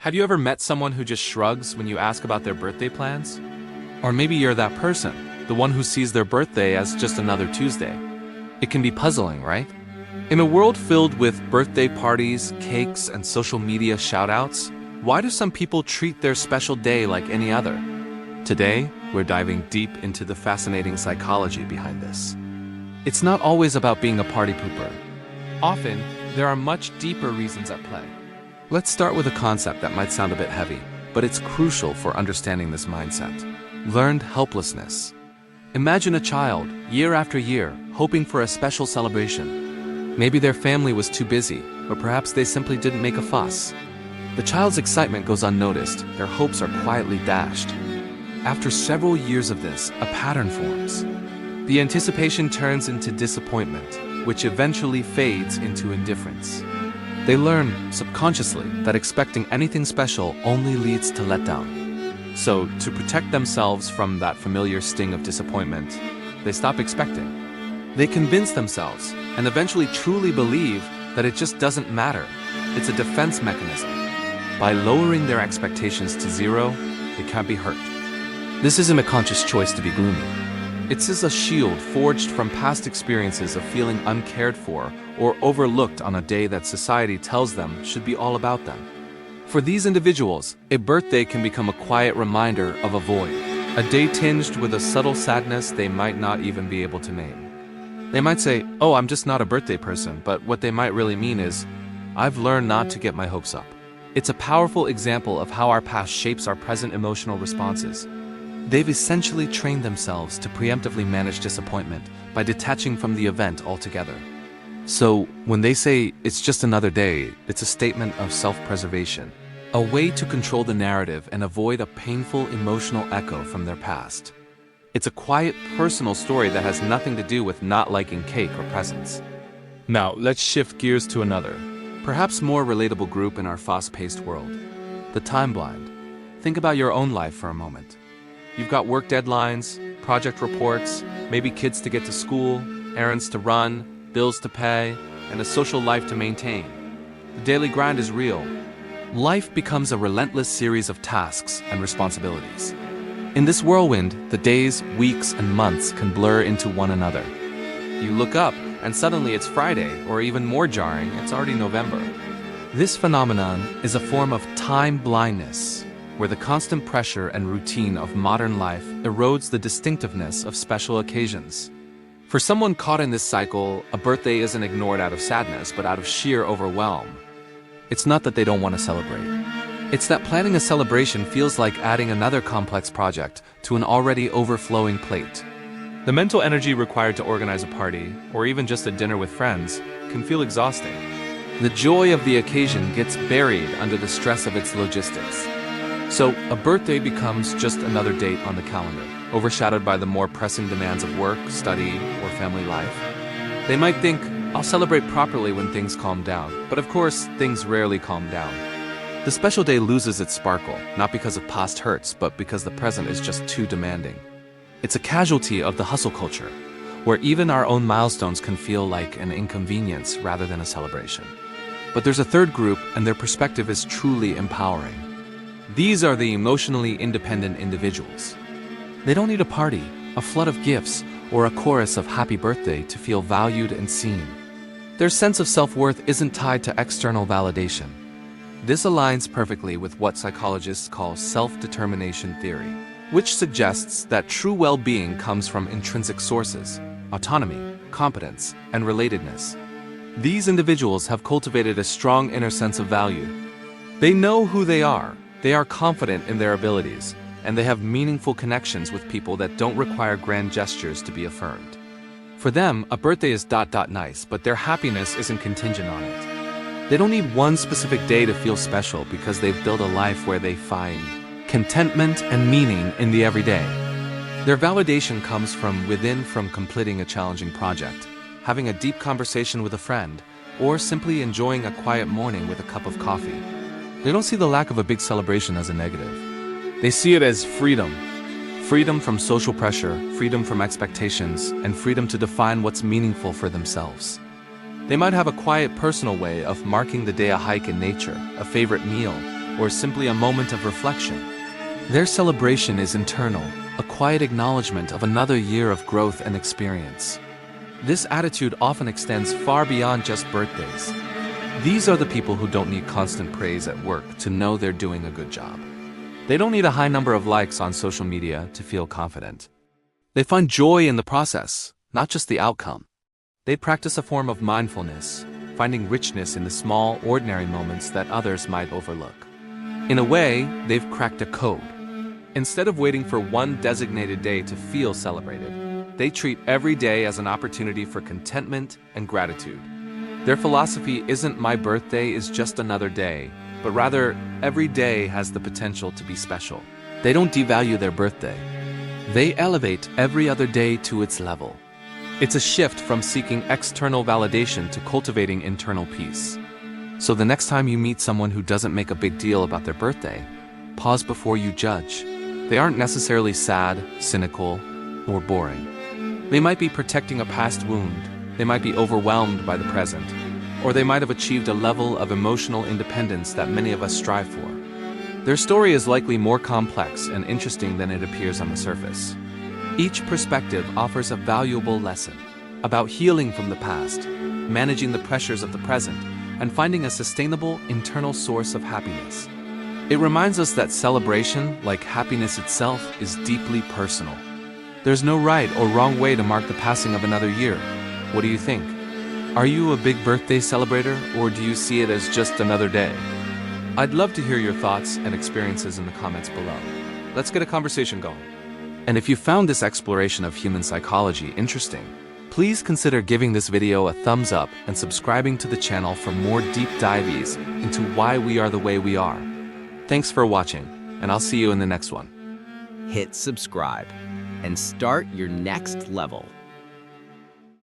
Have you ever met someone who just shrugs when you ask about their birthday plans? Or maybe you're that person, the one who sees their birthday as just another Tuesday. It can be puzzling, right? In a world filled with birthday parties, cakes, and social media shoutouts, why do some people treat their special day like any other? Today, we're diving deep into the fascinating psychology behind this. It's not always about being a party pooper. Often, there are much deeper reasons at play. Let's start with a concept that might sound a bit heavy, but it's crucial for understanding this mindset. Learned helplessness. Imagine a child, year after year, hoping for a special celebration. Maybe their family was too busy, or perhaps they simply didn't make a fuss. The child's excitement goes unnoticed, their hopes are quietly dashed. After several years of this, a pattern forms. The anticipation turns into disappointment, which eventually fades into indifference. They learn, subconsciously, that expecting anything special only leads to letdown. So, to protect themselves from that familiar sting of disappointment, they stop expecting. They convince themselves, and eventually truly believe, that it just doesn't matter. It's a defense mechanism. By lowering their expectations to zero, they can't be hurt. This isn't a conscious choice to be gloomy. It's as a shield forged from past experiences of feeling uncared for or overlooked on a day that society tells them should be all about them. For these individuals, a birthday can become a quiet reminder of a void, a day tinged with a subtle sadness they might not even be able to name. They might say, "Oh, I'm just not a birthday person," but what they might really mean is, "I've learned not to get my hopes up." It's a powerful example of how our past shapes our present emotional responses. They've essentially trained themselves to preemptively manage disappointment by detaching from the event altogether. So, when they say, "It's just another day," it's a statement of self-preservation, a way to control the narrative and avoid a painful emotional echo from their past. It's a quiet, personal story that has nothing to do with not liking cake or presents. Now, let's shift gears to another, perhaps more relatable group in our fast-paced world: the time blind. Think about your own life for a moment. You've got work deadlines, project reports, maybe kids to get to school, errands to run, bills to pay, and a social life to maintain. The daily grind is real. Life becomes a relentless series of tasks and responsibilities. In this whirlwind, the days, weeks, and months can blur into one another. You look up, and suddenly it's Friday, or even more jarring, it's already November. This phenomenon is a form of time blindness, where the constant pressure and routine of modern life erodes the distinctiveness of special occasions. For someone caught in this cycle, a birthday isn't ignored out of sadness, but out of sheer overwhelm. It's not that they don't want to celebrate. It's that planning a celebration feels like adding another complex project to an already overflowing plate. The mental energy required to organize a party, or even just a dinner with friends, can feel exhausting. The joy of the occasion gets buried under the stress of its logistics. So, a birthday becomes just another date on the calendar, overshadowed by the more pressing demands of work, study, or family life. They might think, "I'll celebrate properly when things calm down," but of course, things rarely calm down. The special day loses its sparkle, not because of past hurts, but because the present is just too demanding. It's a casualty of the hustle culture, where even our own milestones can feel like an inconvenience rather than a celebration. But there's a third group, and their perspective is truly empowering. These are the emotionally independent individuals. They don't need a party, a flood of gifts, or a chorus of happy birthday to feel valued and seen. Their sense of self-worth isn't tied to external validation. This aligns perfectly with what psychologists call self-determination theory, which suggests that true well-being comes from intrinsic sources: autonomy, competence, and relatedness. These individuals have cultivated a strong inner sense of value. They know who they are confident in their abilities, and they have meaningful connections with people that don't require grand gestures to be affirmed. For them, a birthday is nice, but their happiness isn't contingent on it. They don't need one specific day to feel special because they've built a life where they find contentment and meaning in the everyday. Their validation comes from within, from completing a challenging project, having a deep conversation with a friend, or simply enjoying a quiet morning with a cup of coffee. They don't see the lack of a big celebration as a negative. They see it as freedom. Freedom from social pressure, freedom from expectations, and freedom to define what's meaningful for themselves. They might have a quiet personal way of marking the day: a hike in nature, a favorite meal, or simply a moment of reflection. Their celebration is internal, a quiet acknowledgement of another year of growth and experience. This attitude often extends far beyond just birthdays. These are the people who don't need constant praise at work to know they're doing a good job. They don't need a high number of likes on social media to feel confident. They find joy in the process, not just the outcome. They practice a form of mindfulness, finding richness in the small, ordinary moments that others might overlook. In a way, they've cracked a code. Instead of waiting for one designated day to feel celebrated, they treat every day as an opportunity for contentment and gratitude. Their philosophy isn't "my birthday is just another day," but rather, every day has the potential to be special. They don't devalue their birthday. They elevate every other day to its level. It's a shift from seeking external validation to cultivating internal peace. So the next time you meet someone who doesn't make a big deal about their birthday, pause before you judge. They aren't necessarily sad, cynical, or boring. They might be protecting a past wound, they might be overwhelmed by the present, or they might have achieved a level of emotional independence that many of us strive for. Their story is likely more complex and interesting than it appears on the surface. Each perspective offers a valuable lesson about healing from the past, managing the pressures of the present, and finding a sustainable internal source of happiness. It reminds us that celebration, like happiness itself, is deeply personal. There's no right or wrong way to mark the passing of another year. What do you think? Are you a big birthday celebrator, or do you see it as just another day? I'd love to hear your thoughts and experiences in the comments below. Let's get a conversation going. And if you found this exploration of human psychology interesting, please consider giving this video a thumbs up and subscribing to the channel for more deep dives into why we are the way we are. Thanks for watching, and I'll see you in the next one. Hit subscribe and start your next level.